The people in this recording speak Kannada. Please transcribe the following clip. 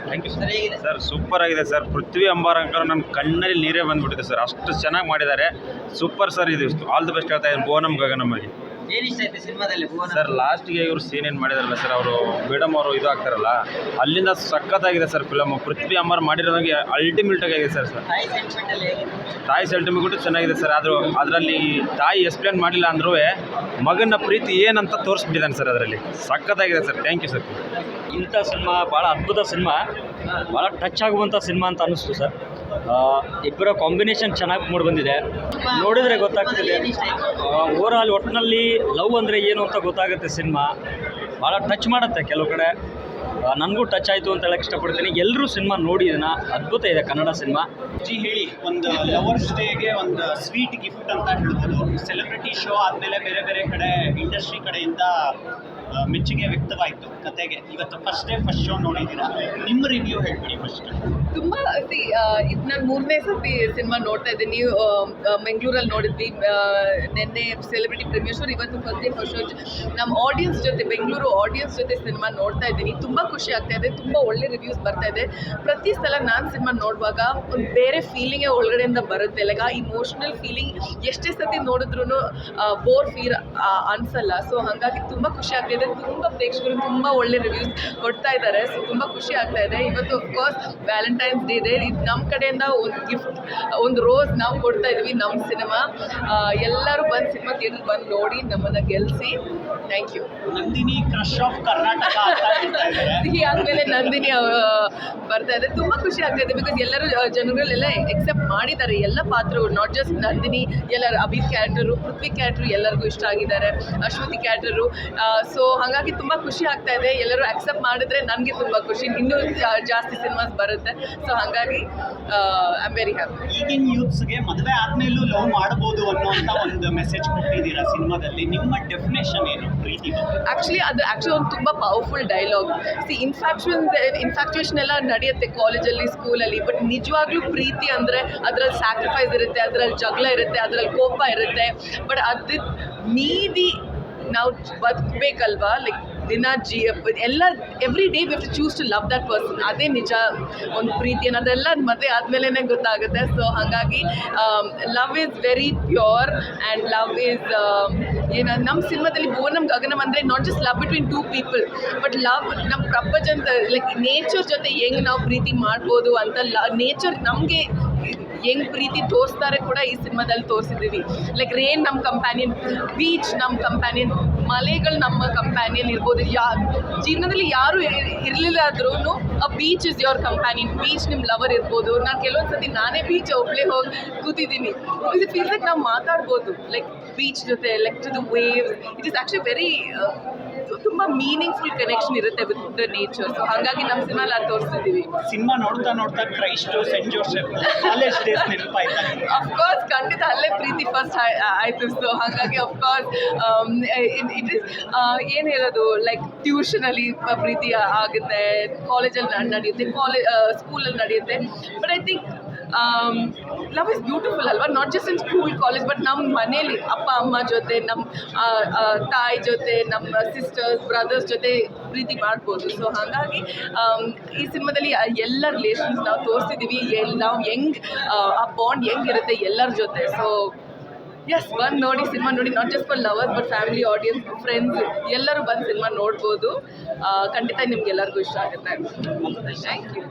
Thank you sir. ಸೂಪರ್ ಆಗಿದೆ ಸರ್. ಪೃಥ್ವಿ ಅಂಬಾರಂಕರ್ ನನ್ನ ಕಣ್ಣಲ್ಲಿ ನೀರೇ ಬಂದ್ಬಿಟ್ಟಿದೆ ಸರ್, ಅಷ್ಟು ಚೆನ್ನಾಗಿ ಮಾಡಿದ್ದಾರೆ. Super sir. ಇದು ಆಲ್ ದಿ ಬೆಸ್ಟ್ ಹೇಳ್ತಾ ಇದ್ದೀನಿ ಬೋನಮ್ ಗಗನಮ್ಮಗೆ. ಸರ್ ಲಾಸ್ಟ್ಗೆ ಇವರು ಸೀನ್ ಏನು ಮಾಡಿದಾರಲ್ಲ ಸರ್, ಅವರು ಮೇಡಮ್ ಅವರು ಇದು ಆಗ್ತಾರಲ್ಲ, ಅಲ್ಲಿಂದ ಸಖತ್ತಾಗಿದೆ ಸರ್ ಫಿಲಮ್. ಪೃಥ್ವಿ ಅಂಬಾರ್ ಮಾಡಿರೋದಂಗೆ ಅಲ್ಟಿಮೇಟ್ ಆಗಿದೆ ಸರ್. ತಾಯಿ ಸೆಂಟಿಮೆಂಟ್ ಚೆನ್ನಾಗಿದೆ ಸರ್. ಆದರೂ ಅದರಲ್ಲಿ ತಾಯಿ ಎಕ್ಸ್ಪ್ಲೇನ್ ಮಾಡಿಲ್ಲ ಅಂದ್ರೂ ಮಗನ ಪ್ರೀತಿ ಏನಂತ ತೋರಿಸ್ಬಿಟ್ಟಿದ್ದಾನೆ ಸರ್ ಅದರಲ್ಲಿ. ಸಖತ್ತಾಗಿದೆ ಸರ್. Thank you sir. ಇಂಥ ಸಿನಿಮಾ ಭಾಳ ಅದ್ಭುತ ಸಿನಿಮಾ, ಭಾಳ ಟಚ್ ಆಗುವಂಥ ಸಿನಿಮಾ ಅಂತ ಅನ್ನಿಸ್ತು ಸರ್. ಇಬ್ಬರ ಕಾಂಬಿನೇಷನ್ ಚೆನ್ನಾಗಿ ಮೂಡಿ ಬಂದಿದೆ, ನೋಡಿದರೆ ಗೊತ್ತಾಗ್ತಿದೆ. ಓವರಾಲ್ ಒಟ್ಟಿನಲ್ಲಿ ಲವ್ ಅಂದರೆ ಏನು ಅಂತ ಗೊತ್ತಾಗುತ್ತೆ ಸಿನಿಮಾ. ಭಾಳ ಟಚ್ ಮಾಡುತ್ತೆ ಕೆಲವು ಕಡೆ. ನನಗೂ ಟಚ್ ಆಯಿತು ಅಂತ ಹೇಳಕ್ಕೆ ಇಷ್ಟಪಡ್ತೀನಿ. ಎಲ್ಲರೂ ಸಿನಿಮಾ ನೋಡಿ ಇದನ್ನು, ಅದ್ಭುತ ಇದೆ ಕನ್ನಡ ಸಿನಿಮಾ. ಹೇಳಿ, ಒಂದು ಲವರ್ಸ್ ಡೇಗೆ ಒಂದು ಸ್ವೀಟ್ ಗಿಫ್ಟ್ ಅಂತ ಹೇಳ್ಬೋದು. ಸೆಲೆಬ್ರಿಟಿ ಶೋ ಆದಮೇಲೆ ಬೇರೆ ಬೇರೆ ಕಡೆ ಇಂಡಸ್ಟ್ರಿ ಕಡೆಯಿಂದ ಮೆಚ್ಚುಗೆ ವ್ಯಕ್ತವಾಯಿತು ಕತೆಗೆ. ಇವತ್ತು ಫಸ್ಟ್ ಶೋ ನೋಡಿದ್ದೀರಾ, ನಿಮ್ಮ ರಿವ್ಯೂ ಹೇಳ್ಬಿಡಿ ಫಸ್ಟ್. ತುಂಬ ಇದು ನಾನು 3ನೇ ಸರ್ತಿ ಸಿನಿಮಾ ನೋಡ್ತಾ ಇದ್ದೀನಿ. ಬೆಂಗಳೂರಲ್ಲಿ ನೋಡಿದ್ವಿ ನಿನ್ನೆ ಸೆಲೆಬ್ರಿಟಿ ಪ್ರೀಮಿಯರ್ ಶೋ, ಇವತ್ತು ಫಸ್ಟ್ ಶೋ. ನಮ್ಮ ಆಡಿಯನ್ಸ್ ಜೊತೆ, ಬೆಂಗಳೂರು ಆಡಿಯನ್ಸ್ ಜೊತೆ ಸಿನಿಮಾ ನೋಡ್ತಾ ಇದ್ದೀನಿ. ತುಂಬ ಖುಷಿ ಆಗ್ತಾ ಇದೆ, ತುಂಬ ಒಳ್ಳೆ ರಿವ್ಯೂಸ್ ಬರ್ತಾ ಇದೆ. ಪ್ರತಿ ಸಲ ನಾನು ಸಿನಿಮಾ ನೋಡುವಾಗ ಒಂದು ಬೇರೆ ಫೀಲಿಂಗೇ ಒಳಗಡೆಯಿಂದ ಬರುತ್ತೆ. ಲೈಕ್ ಆ ಇಮೋಷ್ನಲ್ ಫೀಲಿಂಗ್ ಎಷ್ಟೇ ಸತಿ ನೋಡಿದ್ರೂ ಬೋರ್ ಫೀಲ್ ಅನಿಸಲ್ಲ. ಸೊ ಹಾಗಾಗಿ ತುಂಬ ಖುಷಿ ಆಗ್ತಾ ಇದೆ. ತುಂಬ ಪ್ರೇಕ್ಷಕರು ತುಂಬ ಒಳ್ಳೆ ರಿವ್ಯೂಸ್ ಕೊಡ್ತಾ ಇದ್ದಾರೆ. ಸೊ ತುಂಬ ಖುಷಿ ಆಗ್ತಾ ಇದೆ. ಇವತ್ತು ಅಫ್ಕೋರ್ಸ್ ವ್ಯಾಲೆಂಟೈನ್ಸ್ ಡೇ ಇದೆ. ಇದು ನಮ್ಮ ಕಡೆಯಿಂದ ಒಂದು ಗಿಫ್ಟ್, ಒಂದು ರೋಸ್ ನಾವು ಕೊಡ್ತಾ ಇದ್ವಿ ನಮ್ಮ ಸಿನಿಮಾ. ಎಲ್ಲರೂ ಬಂದು ಸಿನಿಮಾ ಥಿಯೇಟರ್ ಬಂದು ನೋಡಿ ನಮ್ಮನ್ನು ಗೆಲ್ಲಿಸಿ. Thank you. Nandini crush of Karnataka ಸಿಹಿ ಆದಮೇಲೆ ನಂದಿನಿ ಬರ್ತಾ ಇದೆ. ತುಂಬ ಖುಷಿ ಆಗ್ತಾ ಇದೆ. ಬಿಕಾಸ್ ಎಲ್ಲರೂ ಜನಗಳೆಲ್ಲ ಎಕ್ಸೆಪ್ಟ್ ಮಾಡಿದ್ದಾರೆ ಎಲ್ಲ ಪಾತ್ರಗಳು, ನಾಟ್ ಜಸ್ಟ್ ನಂದಿನಿ. ಎಲ್ಲರೂ ಅಭಿ ಕ್ಯಾರೆಕ್ಟರು, ಪೃಥ್ವಿ ಕ್ಯಾರೆಕ್ಟರು ಎಲ್ಲರಿಗೂ ಇಷ್ಟ ಆಗಿದ್ದಾರೆ, ಅಶ್ವತಿ ಕ್ಯಾರೆಕ್ಟರು. ಸೊ ಹಾಗಾಗಿ ತುಂಬ ಖುಷಿ ಆಗ್ತಾ ಇದೆ. ಎಲ್ಲರೂ ಅಕ್ಸೆಪ್ಟ್ ಮಾಡಿದ್ರೆ ನನಗೆ ತುಂಬ ಖುಷಿ. ಇನ್ನೂ ಜಾಸ್ತಿ ಸಿನಿಮಾಸ್ ಬರುತ್ತೆ. ಸೊ ಹಾಗಾಗಿ ಐ ಆಮ್ ವೆರಿ ಹ್ಯಾಪಿ. ಈಗಿನ ಯೂತ್ಸ್ಗೆ ಮದುವೆ ಆದ್ಮೇಲೂ ಲವ್ ಮಾಡ್ಬೋದು ಅನ್ನೋಂಥ ಒಂದು ಮೆಸೇಜ್ ಕೊಟ್ಟಿದ್ದೀರಾ ಸಿನಿಮಾದಲ್ಲಿ. ನಿಮ್ಮ ಡೆಫಿನೇಷನ್ ಏನು ಪ್ರೀತಿ? ಆ್ಯಕ್ಚುಲಿ ಒಂದು ತುಂಬ ಪವರ್ಫುಲ್ ಡೈಲಾಗ್. ಇನ್ಫ್ಯಾಕ್ಚುಯೇಷನ್ ಎಲ್ಲ ನಡೆಯುತ್ತೆ ಕಾಲೇಜಲ್ಲಿ, ಸ್ಕೂಲಲ್ಲಿ. ಬಟ್ ನಿಜವಾಗ್ಲೂ ಪ್ರೀತಿ ಅಂದರೆ ಅದರಲ್ಲಿ ಸ್ಯಾಕ್ರಿಫೈಸ್ ಇರುತ್ತೆ, ಅದರಲ್ಲಿ ಜಗಳ ಇರುತ್ತೆ, ಅದರಲ್ಲಿ ಕೋಪ ಇರುತ್ತೆ. ಬಟ್ ಅದು ಮೀರಿ ನಾವು ಬದುಕಬೇಕಲ್ವಾ. ಲೈಕ್ ಎಲ್ಲ every day we have to choose to love that person. ಅದೇ ನಿಜ ಒಂದು ಪ್ರೀತಿ ಅನ್ನೋದೆಲ್ಲ ಮದುವೆ ಆದಮೇಲೆ ಗೊತ್ತಾಗುತ್ತೆ. ಸೊ ಹಾಗಾಗಿ love is very pure and love is ಏನು ನಮ್ಮ ಸಿನಿಮಾದಲ್ಲಿ ಬೋನಮ್ ಗಗನಮ್ ಅಂದರೆ not just love between 2 people, but love ನಮ್ಮ ಪ್ರಪಂಚದ ಲೈಕ್ ನೇಚರ್ ಜೊತೆ ಹೆಂಗೆ ನಾವು ಪ್ರೀತಿ ಮಾಡ್ಬೋದು ಅಂತ ನೇಚರ್ ನಮಗೆ ಹೆಂಗೆ ಪ್ರೀತಿ ತೋರಿಸ್ತಾರೆ ಕೂಡ ಈ ಸಿನಿಮಾದಲ್ಲಿ ತೋರಿಸಿದ್ದೀವಿ. ಲೈಕ್ ರೇನ್ ನಮ್ಮ ಕಂಪ್ಯಾನಿಯನ್, ಬೀಚ್ ನಮ್ಮ ಕಂಪ್ಯಾನಿಯನ್, ಮಲೆಗಳು ನಮ್ಮ ಕಂಪ್ಯಾನಿಯನ್ ಇರ್ಬೋದು. ಜೀವನದಲ್ಲಿ ಯಾರು ಇರಲಿಲ್ಲ ಆದ್ರೂ ಆ beach is your companion. Beach ನಿಮ್ಮ ಲವರ್ ಇರ್ಬೋದು. ನಾನು ಕೆಲವೊಂದು ಸತಿ ನಾನೇ ಬೀಚ್ ಒಬ್ಬಳೇ ಹೋಗಿ ಕೂತಿದ್ದೀನಿ. ಇಟ್ ಫೀಲ್ಸ್ ಲೈಕ್ ನಾವು ಮಾತಾಡ್ಬೋದು ಲೈಕ್ ಬೀಚ್ ಜೊತೆ, like to the waves. It is actually very ತುಂಬ ಮೀನಿಂಗ್ಫುಲ್ ಕನೆಕ್ಷನ್ ಇರುತ್ತೆ ವಿತ್ ದ ನೇಚರ್. ಸೊ ಹಾಗಾಗಿ ನಮ್ಮ ಸಿನಿಮಾಲಿ ಅದು ತೋರಿಸ್ತಿದ್ದೀವಿ. ಸಿನಿಮಾ ನೋಡ್ತಾ Christ, saint Joseph college days ನೆನಪಾಯ್ತಾ? ಅಫ್ಕೋರ್ಸ್ ಖಂಡಿತ ಅಲ್ಲೇ ಪ್ರೀತಿ ಫಸ್ಟ್ ಆಯಿತು. ಸೊ ಹಾಗಾಗಿ ಅಫ್ಕೋರ್ಸ್ ಇಟ್ ಇಸ್ ಏನು ಹೇಳೋದು, ಲೈಕ್ ಟ್ಯೂಷನಲ್ಲಿ ಪ್ರೀತಿ ಆಗುತ್ತೆ, ಕಾಲೇಜಲ್ಲಿ ನಡೆಯುತ್ತೆ, ಸ್ಕೂಲಲ್ಲಿ ನಡೆಯುತ್ತೆ. But I think love is beautiful ಅಲ್ವಾ, not just in school, college, but ನಮ್ಮ ಮನೇಲಿ ಅಪ್ಪ ಅಮ್ಮ ಜೊತೆ, ನಮ್ಮ ತಾಯಿ ಜೊತೆ, ನಮ್ಮ ಸಿಸ್ಟರ್ಸ್ ಬ್ರದರ್ಸ್ ಜೊತೆ ಪ್ರೀತಿ ಮಾಡ್ಬೋದು. ಸೊ ಹಾಗಾಗಿ ಈ ಸಿನಿಮಾದಲ್ಲಿ ಎಲ್ಲ ರಿಲೇಷನ್ಸ್ ನಾವು ತೋರಿಸ್ತಿದ್ದೀವಿ. ನಾವು ಹೆಂಗೆ ಆ ಬಾಂಡ್ ಹೆಂಗಿರುತ್ತೆ ಎಲ್ಲರ ಜೊತೆ. ಸೊ ಎಸ್, ಬಂದು ನೋಡಿ, ಸಿನಿಮಾ ನೋಡಿ. Not just for lovers but family, audiences, friends ಎಲ್ಲರೂ ಬಂದು ಸಿನಿಮಾ ನೋಡ್ಬೋದು. ಖಂಡಿತ ನಿಮ್ಗೆ ಎಲ್ಲರಿಗೂ ಇಷ್ಟ ಆಗುತ್ತೆ. ಥ್ಯಾಂಕ್ ಯು.